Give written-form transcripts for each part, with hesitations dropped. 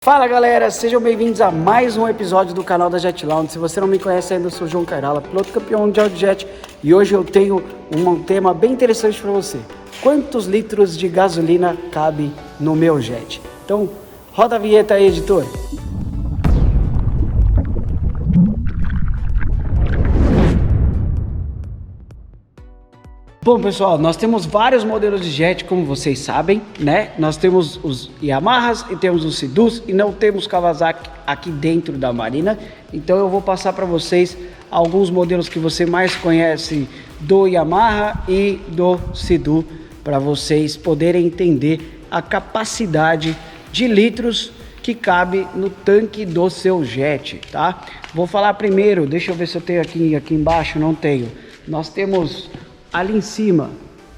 Fala galera, sejam bem-vindos a mais um episódio do canal da Jet Lounge. Se você não me conhece ainda, eu sou o João Cairala, piloto campeão mundial de jet, e hoje eu tenho um tema bem interessante para você. Quantos litros de gasolina cabe no meu jet? Então, roda a vinheta aí, editor. Bom pessoal, nós temos vários modelos de jet, como vocês sabem, né? Nós temos os Yamahas e temos os Sidus e não temos Kawasaki aqui dentro da Marina. Então eu vou passar para vocês alguns modelos que você mais conhece do Yamaha e do Sidu, para vocês poderem entender a capacidade de litros que cabe no tanque do seu jet, tá? Vou falar primeiro, deixa eu ver se eu tenho aqui embaixo, não tenho. Nós temos ali em cima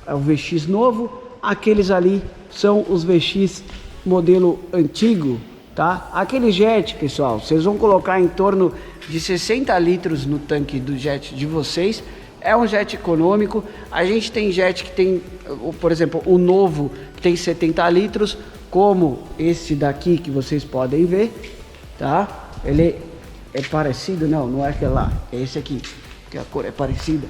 é o VX novo, aqueles ali são os VX modelo antigo, tá? Aquele jet, pessoal, vocês vão colocar em torno de 60 litros no tanque do jet de vocês. É um jet econômico. A gente tem jet que tem, por exemplo, o novo que tem 70 litros, como esse daqui que vocês podem ver, tá? Ele é parecido, não é aquele lá, é esse aqui, que a cor é parecida.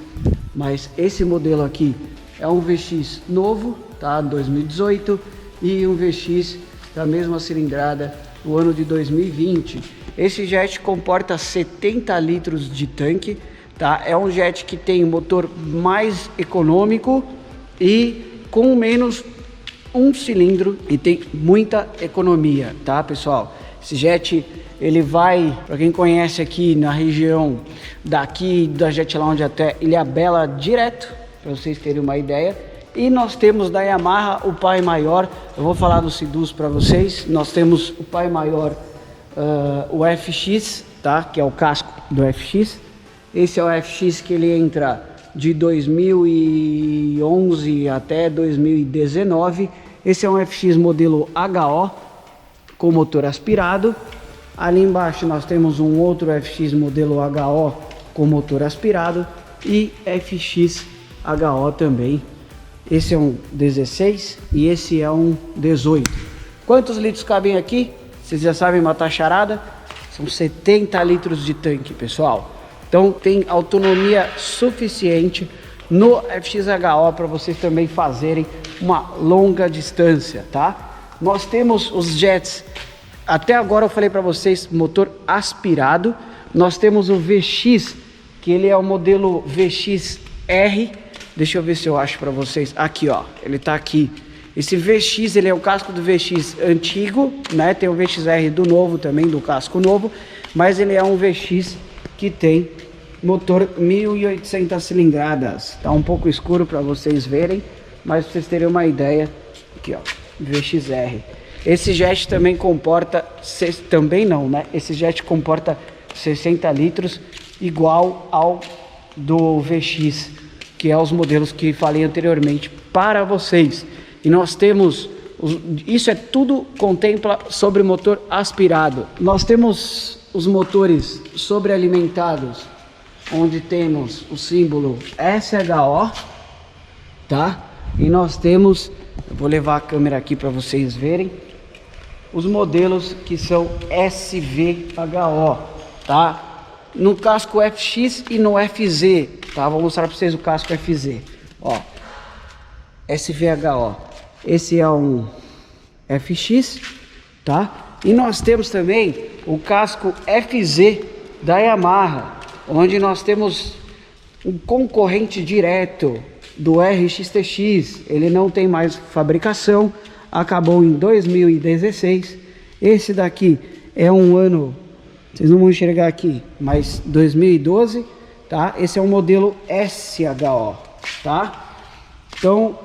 Mas esse modelo aqui é um VX novo, tá? 2018, e um VX da mesma cilindrada do ano de 2020. Esse jet comporta 70 litros de tanque, tá? É um jet que tem motor mais econômico e com menos um cilindro e tem muita economia, tá, pessoal? Esse jet, ele vai, para quem conhece aqui na região daqui da Jet Lounge até Ilhabela direto, para vocês terem uma ideia. E nós temos da Yamaha o pai maior, eu vou falar do Sidus para vocês. Nós temos o pai maior, o FX, tá? Que é o casco do FX. Esse é o FX que ele entra de 2011 até 2019. Esse é um FX modelo HO, com motor aspirado. Ali embaixo nós temos um outro FX modelo HO com motor aspirado e FX HO também. Esse é um 16 e esse é um 18. Quantos litros cabem aqui? Vocês já sabem matar charada? São 70 litros de tanque, pessoal. Então tem autonomia suficiente no FX HO para vocês também fazerem uma longa distância, tá? Nós temos os jets, até agora eu falei para vocês, motor aspirado. Nós temos o VX, que ele é o modelo VXR. Deixa eu ver se eu acho para vocês. Aqui, ó, ele tá aqui. Esse VX, ele é o casco do VX antigo, né? Tem o VXR do novo também, do casco novo. Mas ele é um VX que tem motor 1.800 cilindradas. Tá um pouco escuro para vocês verem, mas para vocês terem uma ideia. Aqui, ó, VXR. Esse jet também comporta, esse jet comporta 60 litros, igual ao do VX, que é os modelos que falei anteriormente para vocês. E nós temos, isso é tudo contempla sobre motor aspirado. Nós temos os motores sobrealimentados, onde temos o símbolo SHO, tá? E nós temos, eu vou levar a câmera aqui para vocês verem, os modelos que são SVHO, tá? No casco FX e no FZ, tá? Vou mostrar para vocês o casco FZ, ó, SVHO. Esse é um FX, tá? E nós temos também o casco FZ da Yamaha, onde nós temos um concorrente direto do RXTX. Ele não tem mais fabricação, acabou em 2016. Esse daqui é um ano, vocês não vão enxergar aqui, mas 2012, tá? Esse é um modelo SHO, tá? Então,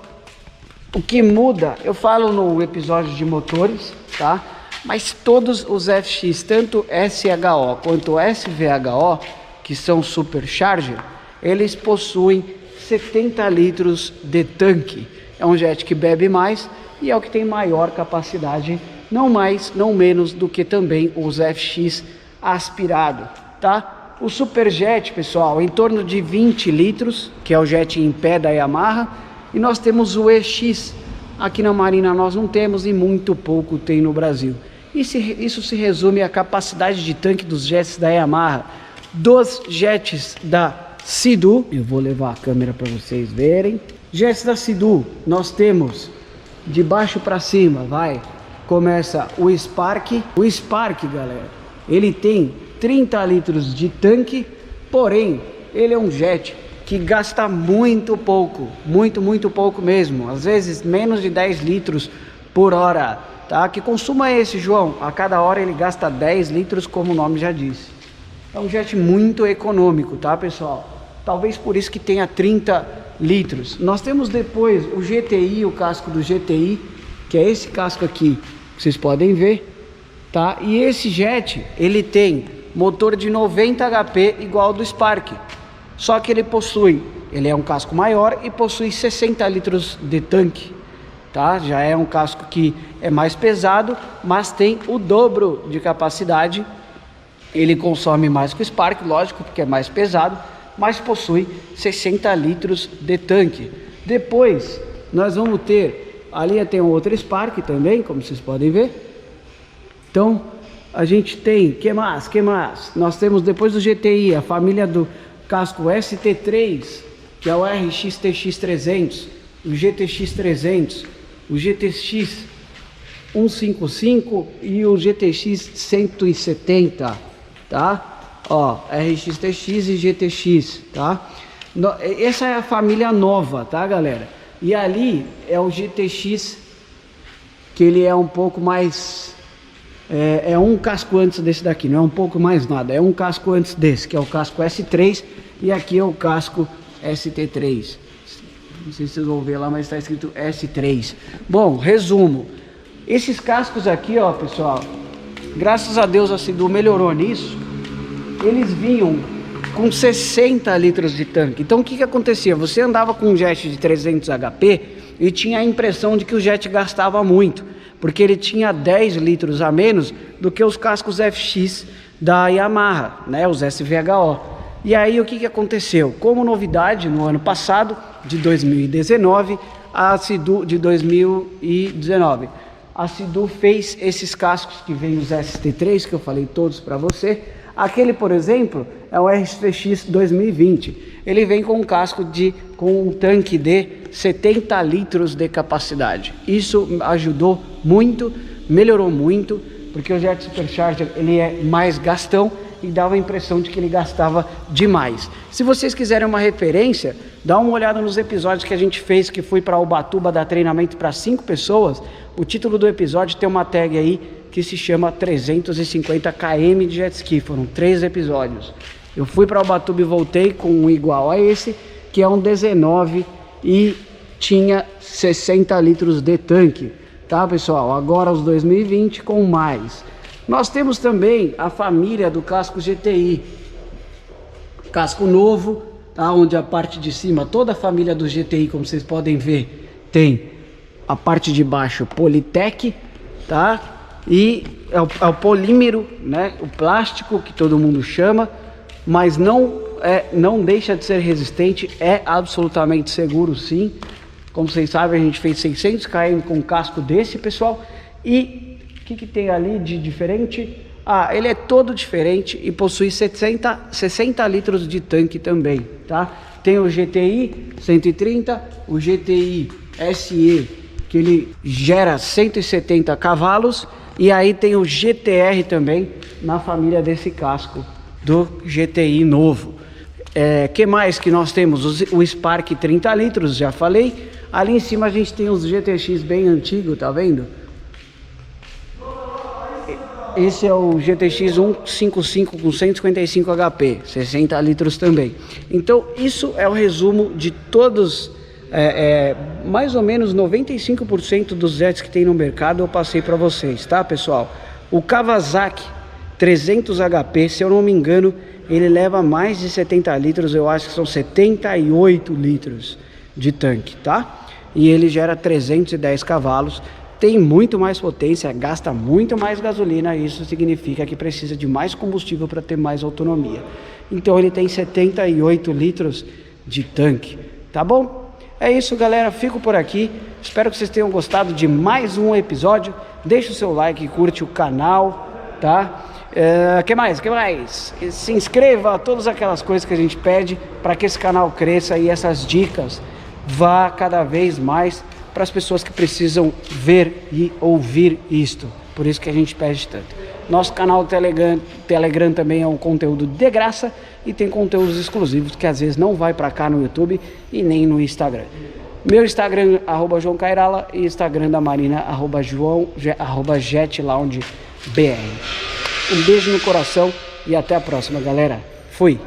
o que muda, eu falo no episódio de motores, tá? Mas todos os FX, tanto SHO quanto SVHO, que são supercharger, eles possuem 70 litros de tanque. É um jet que bebe mais e é o que tem maior capacidade, não mais, não menos do que também os FX aspirado, tá? O Superjet, pessoal, em torno de 20 litros, que é o jet em pé da Yamaha. E nós temos o EX, aqui na Marina nós não temos e muito pouco tem no Brasil. Isso se resume à capacidade de tanque dos jets da Yamaha. Dos jets da Sea-Doo, eu vou levar a câmera para vocês verem. Jets da Sea-Doo, nós temos de baixo para cima, começa o Spark. O Spark, galera, ele tem 30 litros de tanque, porém, ele é um jet que gasta muito pouco, muito pouco mesmo, às vezes menos de 10 litros por hora, tá? Que consumo é esse, João? A cada hora ele gasta 10 litros, como o nome já disse. É um jet muito econômico, tá, pessoal? Talvez por isso que tenha 30 litros. Nós temos depois o GTI, o casco do GTI, que é esse casco aqui, que vocês podem ver, tá? E esse jet, ele tem motor de 90 HP igual ao do Spark. Só que ele é um casco maior e possui 60 litros de tanque, tá? Já é um casco que é mais pesado, mas tem o dobro de capacidade. Ele consome mais que o Spark, lógico, porque é mais pesado, mas possui 60 litros de tanque. Depois nós vamos ter, ali tem um outro Spark também, como vocês podem ver. Então a gente tem, que mais? Nós temos depois do GTI, a família do casco ST3, que é o RX TX 300, o GTX 300, o GTX 155 e o GTX 170, tá? Ó, RX TX e GTX, tá? Essa é a família nova, tá, galera? E ali é o GTX, que ele é um pouco mais... É um casco antes desse daqui, não é um pouco mais nada, é um casco antes desse, que é o casco S3, e aqui é o casco ST3. Não sei se vocês vão ver lá, mas está escrito S3. Bom, resumo. Esses cascos aqui, ó, pessoal, graças a Deus a Sea-Doo melhorou nisso. Eles vinham com 60 litros de tanque. Então o que acontecia? Você andava com um jet de 300 HP e tinha a impressão de que o jet gastava muito, porque ele tinha 10 litros a menos do que os cascos FX da Yamaha, né, os SVHO. E aí o que aconteceu? Como novidade, no ano passado, de 2019, a Sea-Doo de 2019, a Sea-Doo fez esses cascos que vem os ST3, que eu falei todos para você. Aquele, por exemplo, é o RX 2020. Ele vem com um casco com um tanque de 70 litros de capacidade. Isso ajudou muito, melhorou muito, porque o Jet Supercharger ele é mais gastão e dava a impressão de que ele gastava demais. Se vocês quiserem uma referência, dá uma olhada nos episódios que a gente fez, que fui para Ubatuba dar treinamento para 5 pessoas. O título do episódio tem uma tag aí que se chama 350 km de jet ski. Foram 3 episódios. Eu fui para Ubatuba e voltei com um igual a esse, que é um 19 e tinha 60 litros de tanque, tá, pessoal? Agora os 2020 com mais. Nós temos também a família do casco GTI, casco novo, tá? Onde a parte de cima, toda a família do GTI, como vocês podem ver, tem a parte de baixo Politec, tá? E é o polímero, né? O plástico que todo mundo chama, mas não deixa de ser resistente, é absolutamente seguro, sim. Como vocês sabem, a gente fez 600 km com um casco desse, pessoal. E o que tem ali de diferente? Ah, ele é todo diferente e possui 60 litros de tanque também, tá? Tem o GTI 130, o GTI SE, que ele gera 170 cavalos, e aí tem o GTR também na família desse casco do GTI novo. Que mais que nós temos? O Spark 30 litros, já falei. Ali em cima a gente tem os GTX bem antigos, tá vendo? Esse é o GTX 155 com 155 HP, 60 litros também. Então isso é o resumo de todos, mais ou menos 95% dos jets que tem no mercado eu passei para vocês, tá, pessoal? O Kawasaki 300 HP, se eu não me engano, ele leva mais de 70 litros, eu acho que são 78 litros de tanque, tá? E ele gera 310 cavalos. Tem muito mais potência, gasta muito mais gasolina, isso significa que precisa de mais combustível para ter mais autonomia. Então ele tem 78 litros de tanque, tá bom? É isso, galera, fico por aqui, espero que vocês tenham gostado de mais um episódio. Deixa o seu like e curte o canal, tá? Que mais? Se inscreva, todas aquelas coisas que a gente pede para que esse canal cresça e essas dicas vá cada vez mais para as pessoas que precisam ver e ouvir isto. Por isso que a gente pede tanto. Nosso canal Telegram também é um conteúdo de graça e tem conteúdos exclusivos que às vezes não vai para cá no YouTube e nem no Instagram. Meu Instagram, @João Cairala, e Instagram da Marina, @JetLoungeBR. Um beijo no coração e até a próxima, galera. Fui!